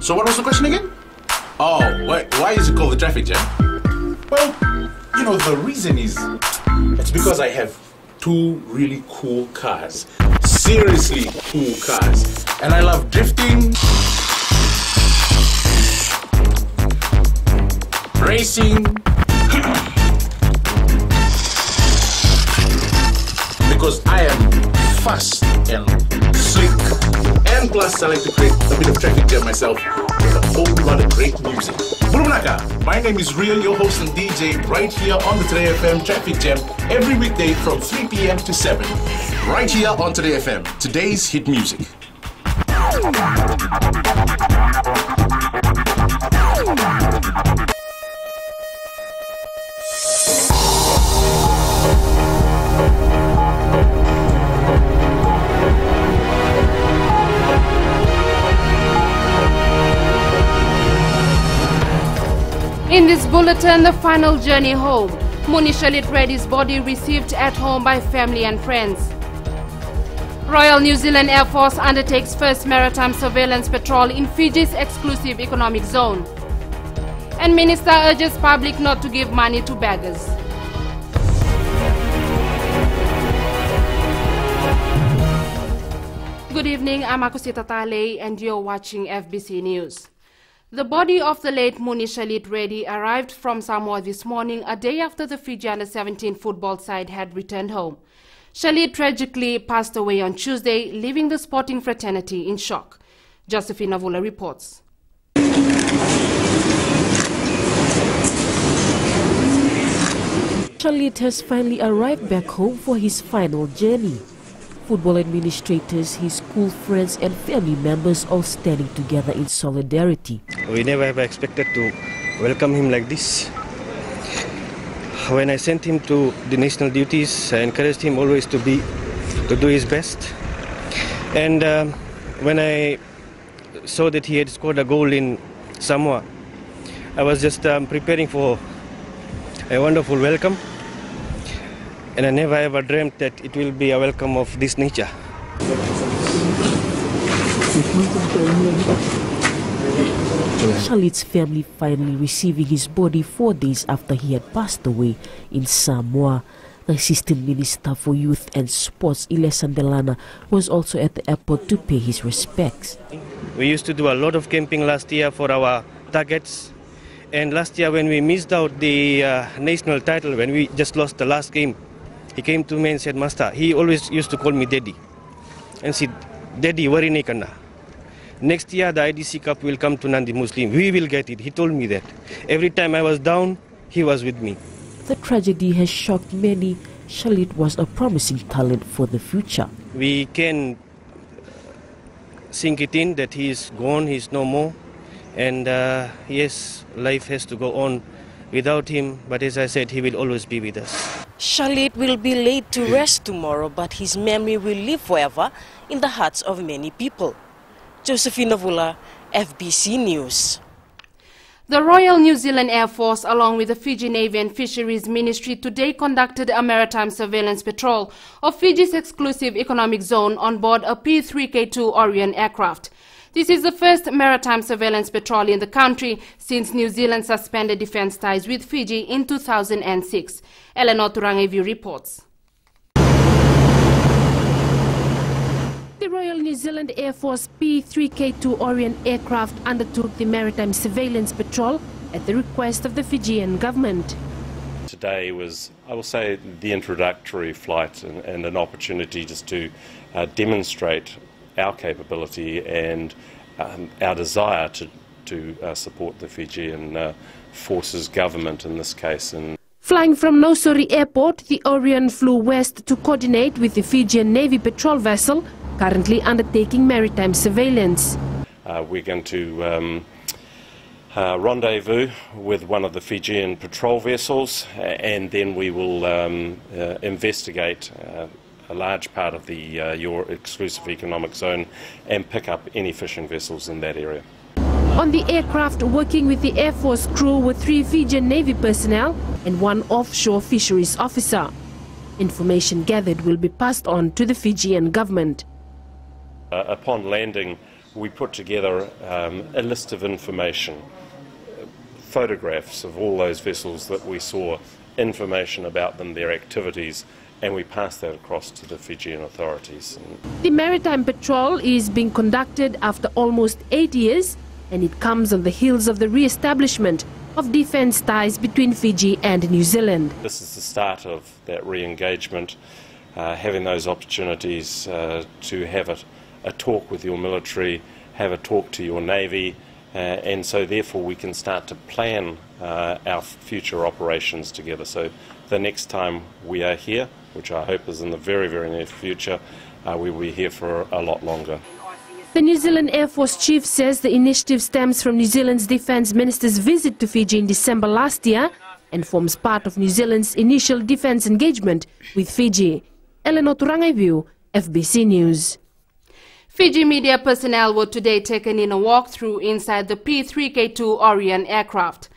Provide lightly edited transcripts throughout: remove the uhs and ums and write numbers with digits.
So what was the question again? Oh, why is it called the traffic jam? Well, you know, the reason is it's because I have two really cool cars. Seriously cool cars. And I love drifting, racing, because I am fast and slick, and plus I like to create a bit of traffic jam myself with a whole lot of great music. Bulumnaka, my name is Rio, your host and DJ, right here on the Today FM Traffic Jam every weekday from 3 p.m. to 7. Right here on Today FM, today's hit music. In this bulletin, the final journey home. Muni Shalit Reddy's body received at home by family and friends. Royal New Zealand Air Force undertakes first maritime surveillance patrol in Fiji's exclusive economic zone. And Minister urges public not to give money to beggars. Good evening, I'm Akusita Tale and you're watching FBC News. The body of the late Muni Shalit Reddy arrived from Samoa this morning, a day after the Fiji Under-17 football side had returned home. Shalit tragically passed away on Tuesday, leaving the sporting fraternity in shock. Josephine Navula reports. Shalit has finally arrived back home for his final journey. Football administrators, his school friends and family members all standing together in solidarity. We never ever expected to welcome him like this. When I sent him to the national duties, I encouraged him always to do his best. And when I saw that he had scored a goal in Samoa, I was just preparing for a wonderful welcome. And I never ever dreamt that it will be a welcome of this nature. Shalit's family finally receiving his body 4 days after he had passed away in Samoa. The Assistant Minister for Youth and Sports, Ilesan Delana, was also at the airport to pay his respects. We used to do a lot of camping last year for our targets. And last year when we missed out the national title, when we just lost the last game, he came to me and said, Master, he always used to call me Daddy. And said, Daddy, worry nahi karna. Next year the IDC Cup will come to Nandi Muslim. We will get it. He told me that. Every time I was down, he was with me. The tragedy has shocked many. Shalit was a promising talent for the future. We can sink it in that he is gone, he is no more. And yes, life has to go on without him. But as I said, he will always be with us. Shalit will be laid to rest tomorrow, but his memory will live forever in the hearts of many people. Josephine Navula, FBC News. The Royal New Zealand Air Force, along with the Fiji Navy and Fisheries Ministry, today conducted a maritime surveillance patrol of Fiji's exclusive economic zone on board a P3K2 Orion aircraft. This is the first maritime surveillance patrol in the country since New Zealand suspended defense ties with Fiji in 2006. Eleanor Turangevi reports. The Royal New Zealand Air Force P3K2 Orion aircraft undertook the maritime surveillance patrol at the request of the Fijian government. Today was, I will say, the introductory flight and an opportunity just to demonstrate our capability and our desire to support the Fijian forces government in this case. Flying from Nosori Airport, the Orion flew west to coordinate with the Fijian Navy patrol vessel currently undertaking maritime surveillance. We're going to rendezvous with one of the Fijian patrol vessels and then we will investigate a large part of the your exclusive economic zone and pick up any fishing vessels in that area. On the aircraft, working with the Air Force crew were 3 Fijian Navy personnel and 1 offshore fisheries officer. Information gathered will be passed on to the Fijian government. Upon landing we put together a list of information, photographs of all those vessels that we saw, information about them, their activities, and we passed that across to the Fijian authorities. The Maritime Patrol is being conducted after almost 8 years, and it comes on the heels of the re-establishment of defence ties between Fiji and New Zealand. This is the start of that re-engagement, having those opportunities to have a talk with your military, have a talk to your Navy, and so therefore we can start to plan our future operations together. So the next time we are here, which I hope is in the very, very near future, we will be here for a lot longer. The New Zealand Air Force Chief says the initiative stems from New Zealand's Defence Minister's visit to Fiji in December last year and forms part of New Zealand's initial defence engagement with Fiji. Eleanor Turangaivu, FBC News. Fiji media personnel were today taken in a walkthrough inside the P3K2 Orion aircraft.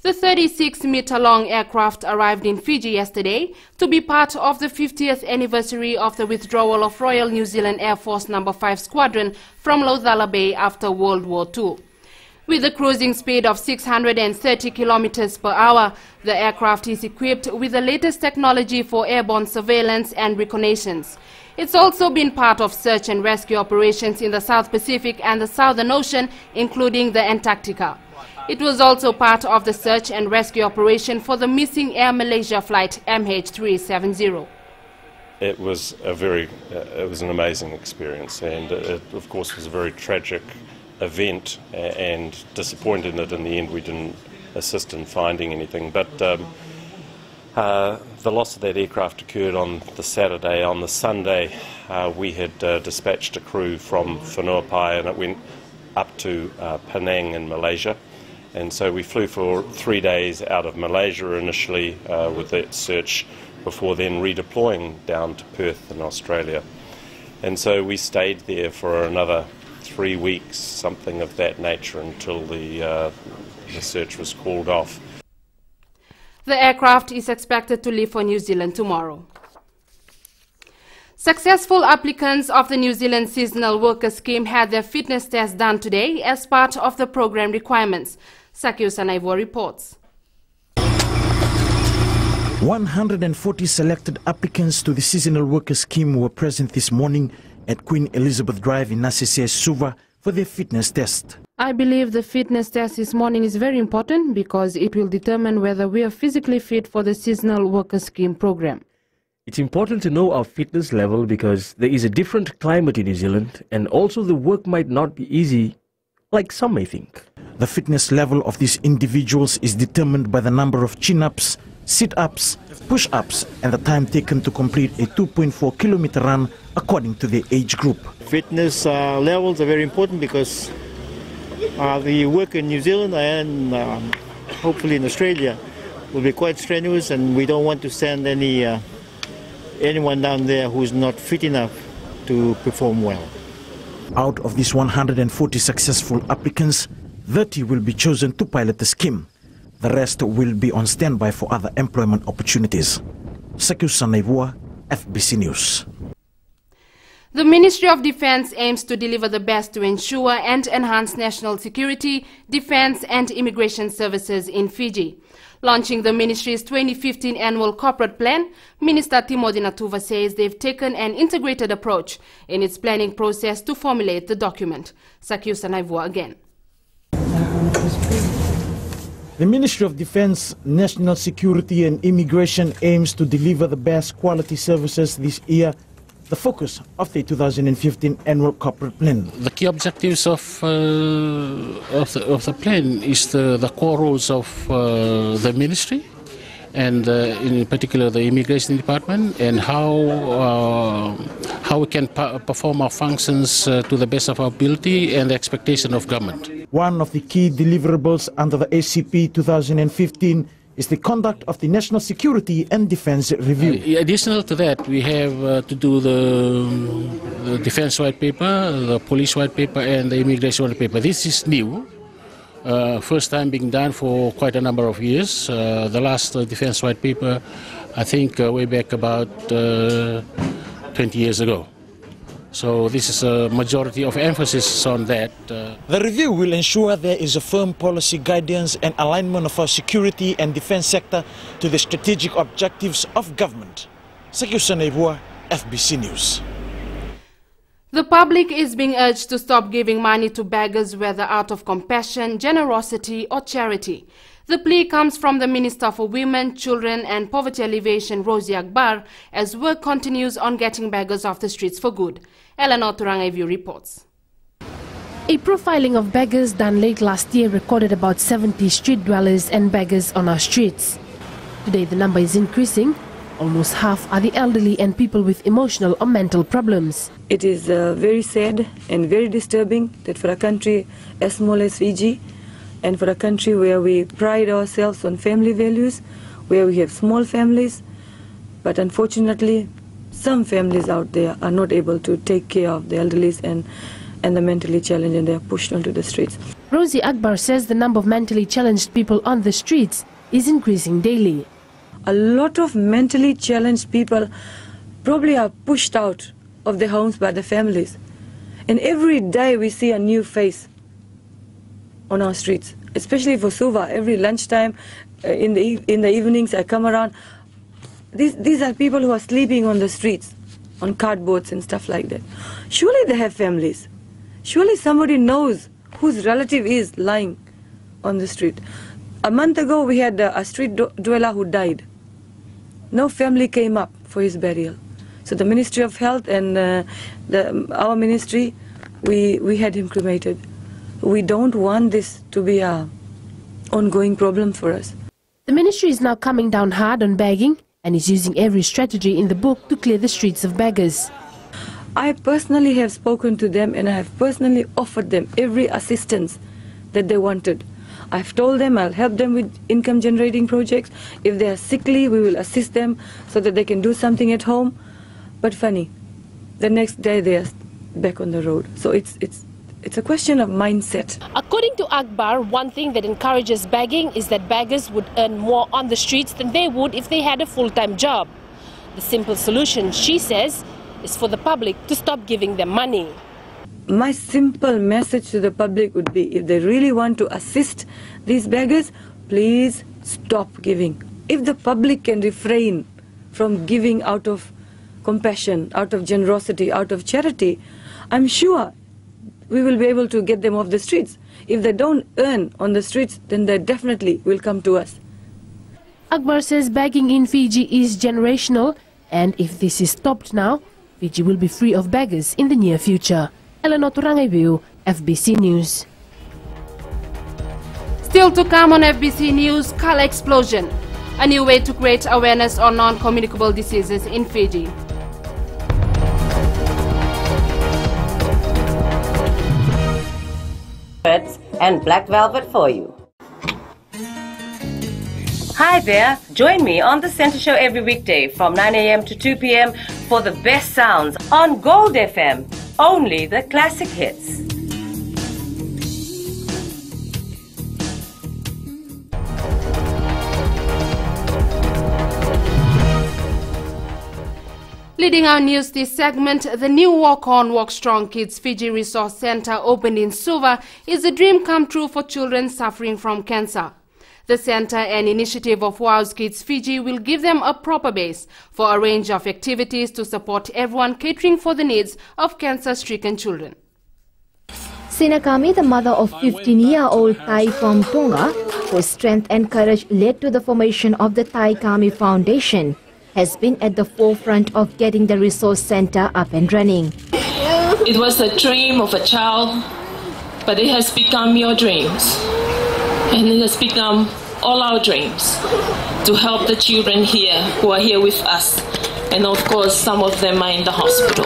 The 36-meter-long aircraft arrived in Fiji yesterday to be part of the 50th anniversary of the withdrawal of Royal New Zealand Air Force No. 5 Squadron from Laucala Bay after World War II. With a cruising speed of 630 kilometers per hour, the aircraft is equipped with the latest technology for airborne surveillance and reconnaissance. It's also been part of search and rescue operations in the South Pacific and the Southern Ocean, including the Antarctica. It was also part of the search and rescue operation for the missing Air Malaysia flight MH370. It was an amazing experience, and it of course was a very tragic event, and disappointed that in the end we didn't assist in finding anything. But the loss of that aircraft occurred on the Saturday. On the Sunday, we had dispatched a crew from Whenuapai, and it went up to Penang in Malaysia. And so we flew for 3 days out of Malaysia initially with that search, before then redeploying down to Perth in Australia. And so we stayed there for another 3 weeks, something of that nature, until the search was called off. The aircraft is expected to leave for New Zealand tomorrow. Successful applicants of the New Zealand Seasonal Worker Scheme had their fitness test done today as part of the program requirements. Sakio Sanaivo reports. 140 selected applicants to the Seasonal Worker Scheme were present this morning at Queen Elizabeth Drive in Nasese Suva for their fitness test. I believe the fitness test this morning is very important because it will determine whether we are physically fit for the Seasonal Worker Scheme program. It's important to know our fitness level because there is a different climate in New Zealand, and also the work might not be easy like some may think. The fitness level of these individuals is determined by the number of chin-ups, sit-ups, push-ups and the time taken to complete a 2.4-kilometer run according to their age group. Fitness levels are very important because the work in New Zealand and hopefully in Australia will be quite strenuous, and we don't want to send anyone down there who is not fit enough to perform well. Out of these 140 successful applicants, 30 will be chosen to pilot the scheme. The rest will be on standby for other employment opportunities. Sakio Sanaivua, FBC News. The Ministry of Defence aims to deliver the best to ensure and enhance national security, defence and immigration services in Fiji. Launching the Ministry's 2015 Annual Corporate Plan, Minister Timothy Natuva says they've taken an integrated approach in its planning process to formulate the document. Sakio Sanaivua again. The Ministry of Defence, National Security and Immigration aims to deliver the best quality services this year, the focus of the 2015 Annual Corporate Plan. The key objectives of the plan is the core roles of the ministry, and in particular the Immigration Department, and how we can perform our functions to the best of our ability and the expectation of government. One of the key deliverables under the ACP 2015 is the conduct of the National Security and Defence Review. Additional to that, we have to do the Defence White Paper, the Police White Paper and the Immigration White Paper. This is new. First time being done for quite a number of years. The last Defence White Paper, I think way back about 20 years ago. So this is a majority of emphasis on that. The review will ensure there is a firm policy guidance and alignment of our security and defense sector to the strategic objectives of government. Sekiu Sanebua, FBC News. The public is being urged to stop giving money to beggars, whether out of compassion, generosity or charity. The plea comes from the Minister for Women, Children and Poverty Alleviation, Rosie Akbar, as work continues on getting beggars off the streets for good. Eleanor Turangaivu reports. A profiling of beggars done late last year recorded about 70 street dwellers and beggars on our streets. Today the number is increasing. Almost half are the elderly and people with emotional or mental problems. It is very sad and very disturbing that for a country as small as Fiji, and for a country where we pride ourselves on family values, where we have small families, but unfortunately some families out there are not able to take care of the elderly and the mentally challenged, and they are pushed onto the streets. Rosie Akbar says the number of mentally challenged people on the streets is increasing daily. A lot of mentally challenged people probably are pushed out of their homes by their families. And every day we see a new face on our streets, especially for Suva. Every lunchtime, in the evenings I come around. These are people who are sleeping on the streets, on cardboards and stuff like that. Surely they have families. Surely somebody knows whose relative is lying on the street. A month ago we had a street dweller who died. No family came up for his burial. So the Ministry of Health and our ministry, we had him cremated. We don't want this to be an ongoing problem for us. The ministry is now coming down hard on begging and is using every strategy in the book to clear the streets of beggars. I personally have spoken to them and I have personally offered them every assistance that they wanted. I've told them I'll help them with income generating projects. If they are sickly, we will assist them so that they can do something at home. But funny, the next day they are back on the road. So it's a question of mindset. According to Akbar, one thing that encourages begging is that beggars would earn more on the streets than they would if they had a full-time job. The simple solution, she says, is for the public to stop giving them money. My simple message to the public would be, if they really want to assist these beggars, please stop giving. If the public can refrain from giving out of compassion, out of generosity, out of charity, I'm sure we will be able to get them off the streets. If they don't earn on the streets, then they definitely will come to us. Akbar says begging in Fiji is generational, and if this is stopped now, Fiji will be free of beggars in the near future. Eleanor Turangaivu, FBC News. Still to come on FBC News, Kala explosion. A new way to create awareness on non-communicable diseases in Fiji. And black velvet for you. Hi there, join me on the Centre Show every weekday from 9 a.m. to 2 p.m. for the best sounds on Gold FM, only the classic hits. Leading our news this segment, the new Walk On, Walk Strong Kids Fiji Resource Center opened in Suva is a dream come true for children suffering from cancer. The center, an initiative of WOW's Kids Fiji, will give them a proper base for a range of activities to support everyone catering for the needs of cancer-stricken children. Sinakami, the mother of 15-year-old Thai from Tonga, whose strength and courage led to the formation of the Thai Kami Foundation, has been at the forefront of getting the resource center up and running. It was a dream of a child, but it has become your dreams. And it has become all our dreams to help the children here who are here with us. And of course, some of them are in the hospital.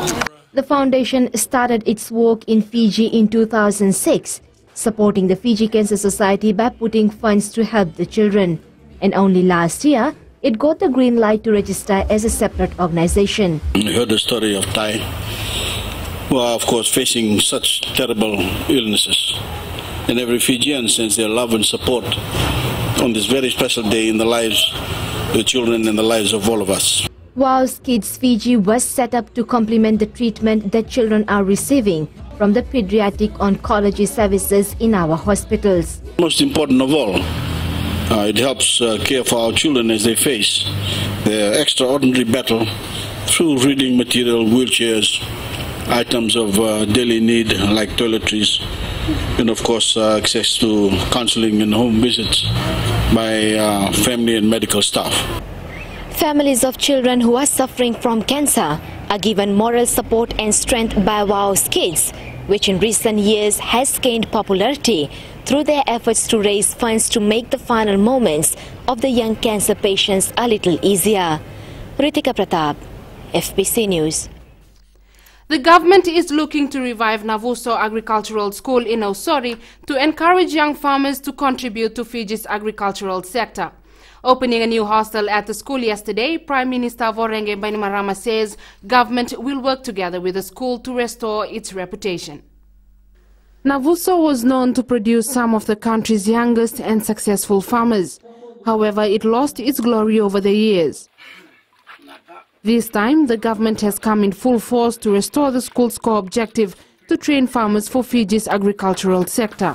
The foundation started its work in Fiji in 2006, supporting the Fiji Cancer Society by putting funds to help the children. And only last year, it got the green light to register as a separate organization. We heard the story of Thai, who are of course facing such terrible illnesses. And every Fijian sends their love and support on this very special day in the lives of the children and the lives of all of us. WOW's Kids Fiji was set up to complement the treatment that children are receiving from the pediatric oncology services in our hospitals. Most important of all, it helps care for our children as they face their extraordinary battle through reading material, wheelchairs, items of daily need like toiletries, and of course access to counseling and home visits by family and medical staff. Families of children who are suffering from cancer are given moral support and strength by WOW's Kids, which in recent years has gained popularity through their efforts to raise funds to make the final moments of the young cancer patients a little easier. Ritika Pratap, FBC News. The government is looking to revive Navuso Agricultural School in Osori to encourage young farmers to contribute to Fiji's agricultural sector. Opening a new hostel at the school yesterday, Prime Minister Voreqe Bainimarama says government will work together with the school to restore its reputation. Navuso was known to produce some of the country's youngest and successful farmers. However, it lost its glory over the years. This time, the government has come in full force to restore the school's core objective to train farmers for Fiji's agricultural sector.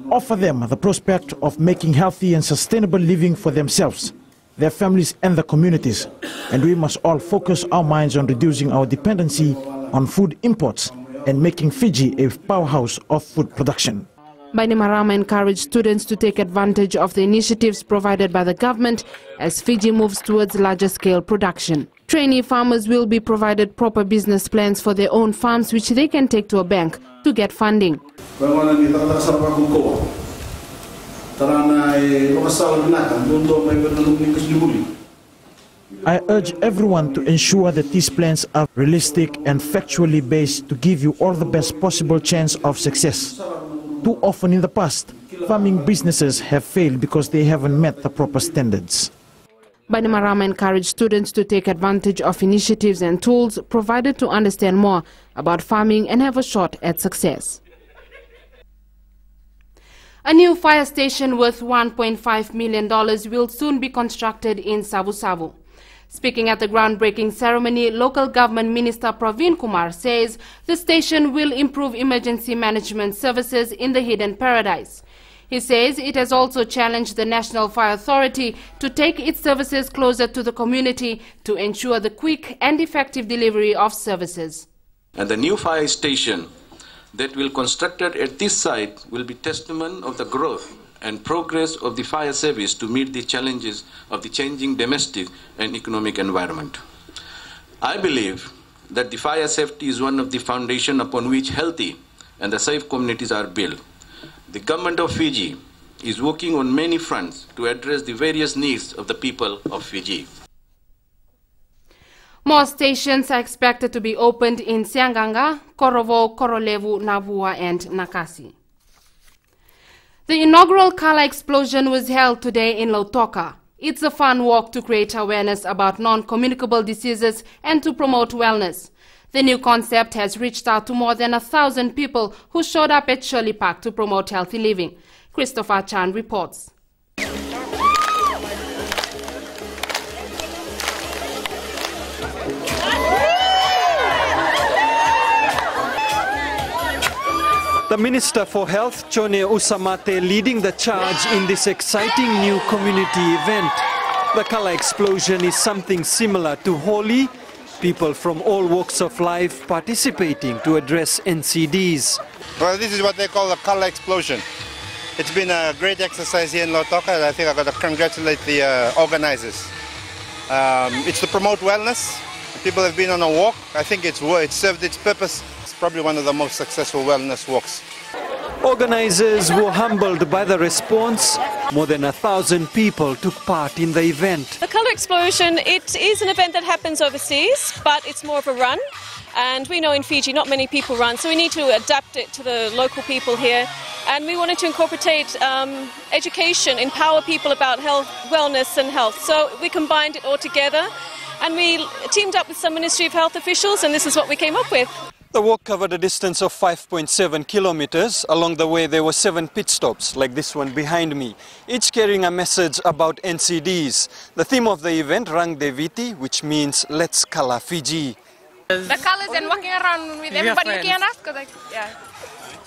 Offer them the prospect of making healthy and sustainable living for themselves, their families and the communities. And we must all focus our minds on reducing our dependency on food imports and making Fiji a powerhouse of food production. Bainimarama encouraged students to take advantage of the initiatives provided by the government as Fiji moves towards larger-scale production. Trainee farmers will be provided proper business plans for their own farms, which they can take to a bank to get funding. I urge everyone to ensure that these plans are realistic and factually based to give you all the best possible chance of success. Too often in the past, farming businesses have failed because they haven't met the proper standards. Bainimarama encouraged students to take advantage of initiatives and tools provided to understand more about farming and have a shot at success. A new fire station worth $1.5 million will soon be constructed in Savu-Savu. Speaking at the groundbreaking ceremony, local government minister Praveen Kumar says the station will improve emergency management services in the Hidden Paradise. He says it has also challenged the National Fire Authority to take its services closer to the community to ensure the quick and effective delivery of services. And the new fire station that will be constructed at this site will be testament of the growth and progress of the fire service to meet the challenges of the changing domestic and economic environment. I believe that the fire safety is one of the foundations upon which healthy and the safe communities are built. The government of Fiji is working on many fronts to address the various needs of the people of Fiji. More stations are expected to be opened in Sianganga, Korovo, Korolevu, Navua and Nakasi. The inaugural Kala explosion was held today in Lautoka. It's a fun walk to create awareness about non-communicable diseases and to promote wellness. The new concept has reached out to more than 1,000 people who showed up at Shirley Park to promote healthy living. Christopher Chan reports. The Minister for Health, Chone Usamate, leading the charge in this exciting new community event. The Kala explosion is something similar to Holi. People from all walks of life participating to address NCDs. Well, this is what they call a Kala explosion. It's been a great exercise here in Lautoka, and I think I've got to congratulate the organizers. It's to promote wellness. People have been on a walk. I think it served its purpose. It's probably one of the most successful wellness walks. Organizers were humbled by the response. More than 1,000 people took part in the event. The Kala Explosion, it is an event that happens overseas, but it's more of a run. And we know in Fiji not many people run, so we need to adapt it to the local people here. And we wanted to incorporate education, empower people about health, wellness and health. So we combined it all together and we teamed up with some Ministry of Health officials, and this is what we came up with. The walk covered a distance of 5.7 kilometers. Along the way, there were 7 pit stops, like this one behind me, each carrying a message about NCDs. The theme of the event, Rang Deviti, which means Let's Color Fiji. The colors and walking around with everybody looking at us, yeah.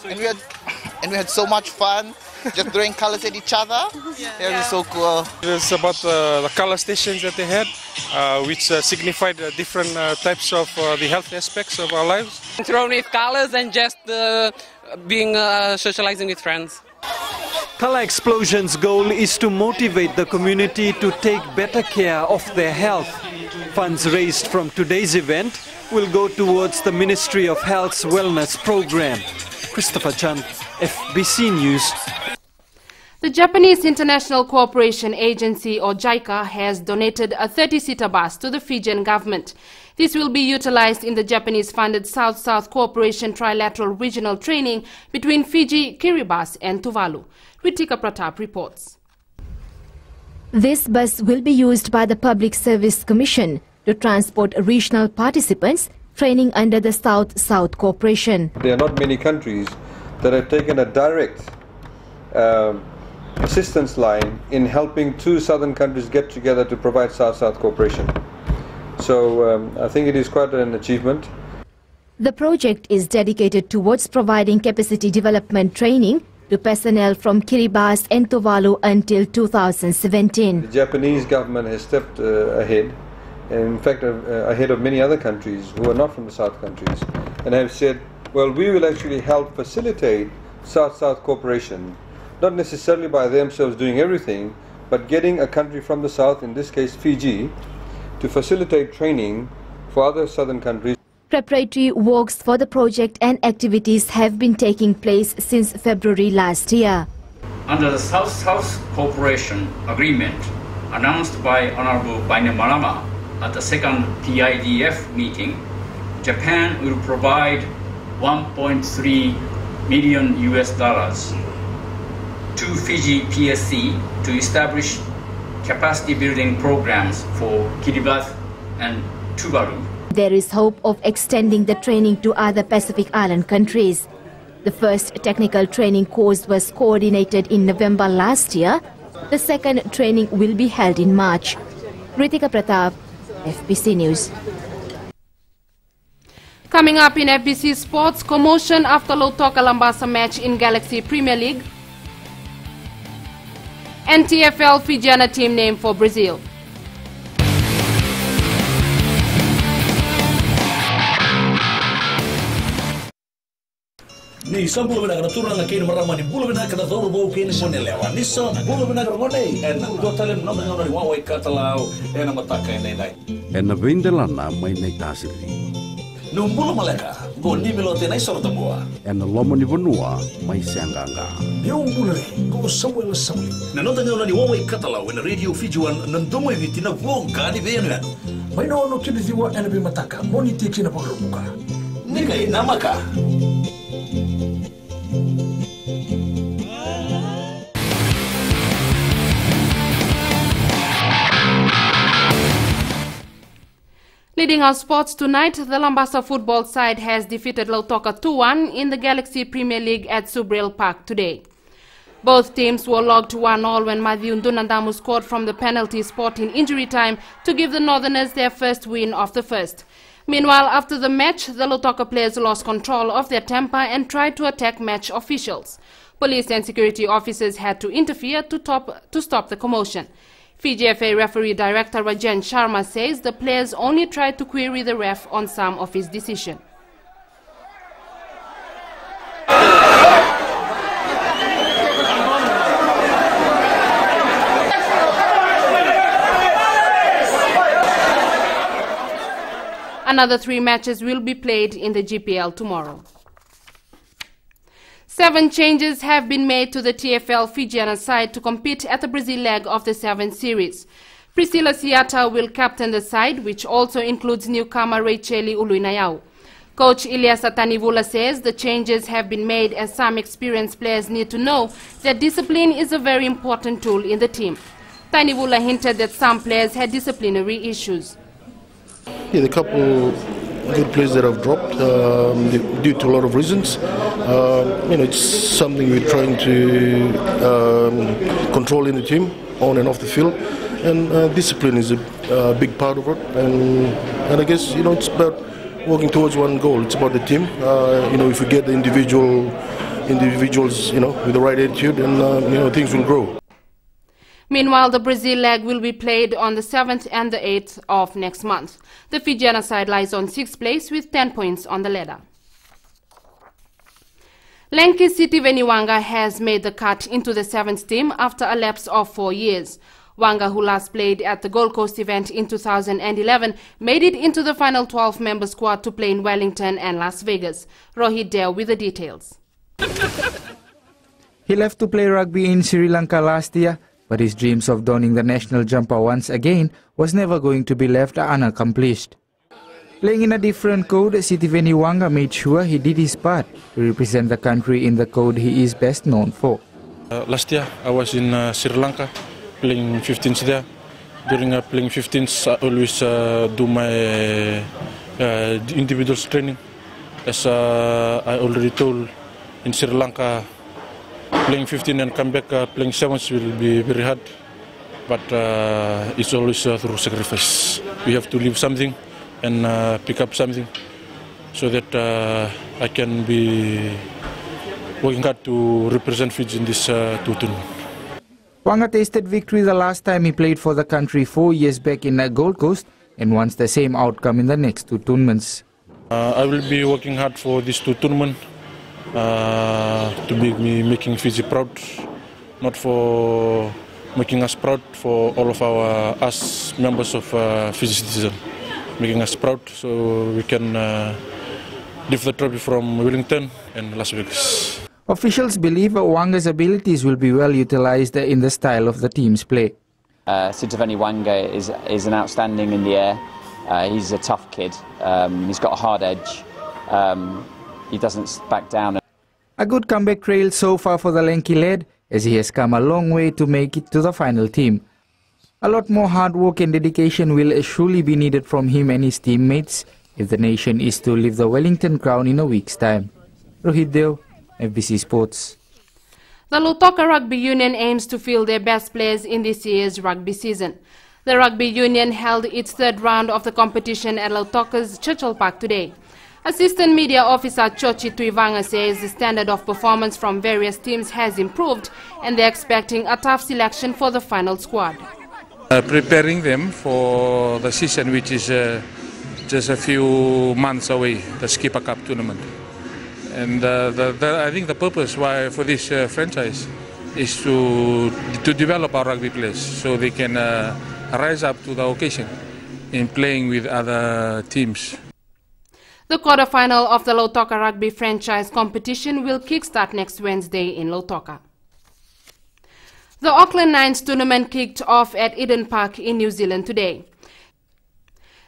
And we had so much fun, just throwing colors at each other. It was so cool. It was about the color stations that they had, which signified different types of the health aspects of our lives. Thrown with colors and just being socializing with friends. Color Explosion's goal is to motivate the community to take better care of their health. Funds raised from today's event will go towards the Ministry of Health's wellness program. Christopher Chan, FBC News. The Japanese International Cooperation Agency, or JICA, has donated a 30-seater bus to the Fijian government. This will be utilized in the Japanese-funded South-South Cooperation Trilateral Regional Training between Fiji, Kiribati and Tuvalu. Ritika Pratap reports. This bus will be used by the Public Service Commission to transport regional participants training under the South-South Cooperation. There are not many countries that have taken a direct assistance line in helping 2 southern countries get together to provide South-South cooperation. So I think it is quite an achievement. The project is dedicated towards providing capacity development training to personnel from Kiribati and Tuvalu until 2017. The Japanese government has stepped ahead, in fact ahead of many other countries who are not from the South countries, and have said, well, we will actually help facilitate South-South cooperation, not necessarily by themselves doing everything, but getting a country from the South, in this case Fiji, to facilitate training for other southern countries. Preparatory works for the project and activities have been taking place since February last year. Under the South-South Cooperation Agreement announced by Honorable Bainimarama at the second PIDF meeting, Japan will provide $1.3 million to Fiji PSC to establish capacity building programs for Kiribati and Tuvalu. There is hope of extending the training to other Pacific Island countries. The first technical training course was coordinated in November last year. The second training will be held in March. Ritika Pratap, FBC News. Coming up in FBC Sports, commotion after Lautoka Lambasa match in Galaxy Premier League. NTFL Fijiana team name for Brazil. Ni sa bulu bina kana turna ngakini marama ni bulu bina kana doro bo kini mone lewa ni sa bulu bina kana mone en do talem no no ni wawe katalau en mataka nei dai en vindelana mai nei tasiri no bulu maleka go ni melote nei sorta boa en lomo ni bonua mai sanganga eu bulu go Samuel Samuli na no tanga ni wawe katalau en radio Fijuan nandomo vitina vonga ni venu mai no kini diwa en mataka moni tikina pagruka ni kai namaka. Leading our sports tonight, the Lambasa football side has defeated Lautoka 2-1 in the Galaxy Premier League at Subril Park today. Both teams were logged 1-1 when Matthew Ndunandamu scored from the penalty spot in injury time to give the Northerners their first win of the first. Meanwhile, after the match, the Lautoka players lost control of their temper and tried to attack match officials. Police and security officers had to interfere to stop the commotion. FIGFA referee director Rajan Sharma says the players only tried to query the ref on some of his decision. Another 3 matches will be played in the GPL tomorrow. 7 changes have been made to the TFL Fijiana side to compete at the Brazil leg of the 7th series. Priscilla Siata will captain the side, which also includes newcomer Racheli Uluinayau. Coach Ilyas Tanivula says the changes have been made as some experienced players need to know that discipline is a very important tool in the team. Tanivula hinted that some players had disciplinary issues. Yeah, a couple good players that have dropped due to a lot of reasons. It's something we're trying to control in the team, on and off the field, and discipline is a big part of it. And I guess it's about working towards one goal. It's about the team. If we get the individuals, with the right attitude, and things will grow. Meanwhile, the Brazil leg will be played on the 7th and the 8th of next month. The Fijiana side lies on 6th place with 10 points on the ladder. Lenki Sitiveni Wanga has made the cut into the 7th team after a lapse of 4 years. Wanga, who last played at the Gold Coast event in 2011, made it into the final 12-member squad to play in Wellington and Las Vegas. Rohit Deo with the details. He left to play rugby in Sri Lanka last year, but his dreams of donning the national jumper once again was never going to be left unaccomplished. Playing in a different code, Sitiveni Wanga made sure he did his part to represent the country in the code he is best known for. Last year I was in Sri Lanka playing 15s there. During playing 15s I always do my individual training. As I already told, in Sri Lanka, playing 15 and come back playing 7s will be very hard, but it's always through sacrifice. We have to leave something and pick up something so that I can be working hard to represent Fiji in this tournament. Wanga tasted victory the last time he played for the country 4 years back in Gold Coast and wants the same outcome in the next 2 tournaments. I will be working hard for this 2 tournaments. To be making Fiji proud, not for making us proud, for all of us members of Fiji citizen, making us proud so we can lift the trophy from Wellington and Las Vegas. Officials believe Wanga's abilities will be well utilized in the style of the team's play. Sitiveni Wanga is an outstanding in the air. He's a tough kid. He's got a hard edge. He doesn't back down. A good comeback trail so far for the Lenki lad, as he has come a long way to make it to the final team. A lot more hard work and dedication will surely be needed from him and his teammates if the nation is to lift the Wellington crown in a week's time. Rohit Deo, FBC Sports. The Lautoka Rugby Union aims to field their best players in this year's rugby season. The Rugby Union held its 3rd round of the competition at Lautoka's Churchill Park today. Assistant Media Officer Chochi Tuivanga says the standard of performance from various teams has improved and they're expecting a tough selection for the final squad. Preparing them for the season, which is just a few months away, the Skipper Cup tournament. And I think the purpose for this franchise is to develop our rugby players so they can rise up to the occasion in playing with other teams. The quarterfinal of the Lautoka Rugby franchise competition will kickstart next Wednesday in Lautoka. The Auckland Nines tournament kicked off at Eden Park in New Zealand today.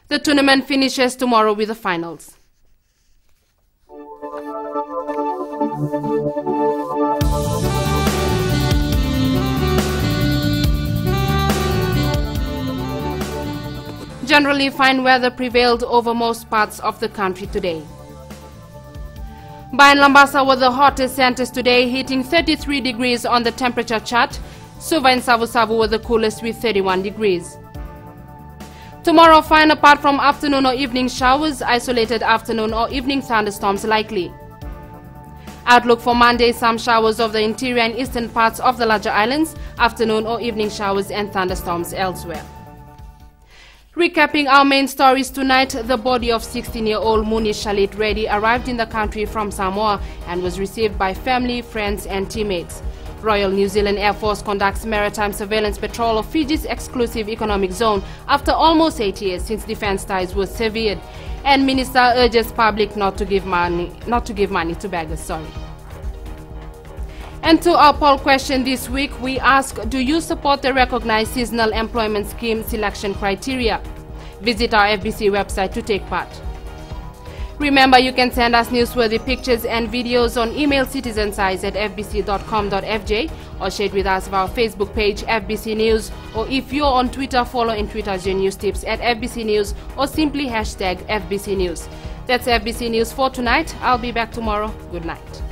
The tournament finishes tomorrow with the finals. Generally fine weather prevailed over most parts of the country today. Bayan Lambasa were the hottest centers today, hitting 33 degrees on the temperature chart. Suva and Savu Savu were the coolest with 31 degrees. Tomorrow, fine apart from afternoon or evening showers, isolated afternoon or evening thunderstorms likely. Outlook for Monday, some showers of the interior and eastern parts of the larger islands, afternoon or evening showers and thunderstorms elsewhere. Recapping our main stories tonight, the body of 16-year-old Munish Shalit Reddy arrived in the country from Samoa and was received by family, friends and teammates. Royal New Zealand Air Force conducts maritime surveillance patrol of Fiji's exclusive economic zone after almost 8 years since defense ties were severed. And Minister urges public not to give money to beggars. And to our poll question this week, we ask, do you support the recognized seasonal employment scheme selection criteria? Visit our FBC website to take part. Remember, you can send us newsworthy pictures and videos on email citizensize@fbc.com.fj or share it with us via our Facebook page, FBC News, or if you're on Twitter, follow in Twitter's your news tips at FBC News or simply hashtag FBC News. That's FBC News for tonight. I'll be back tomorrow. Good night.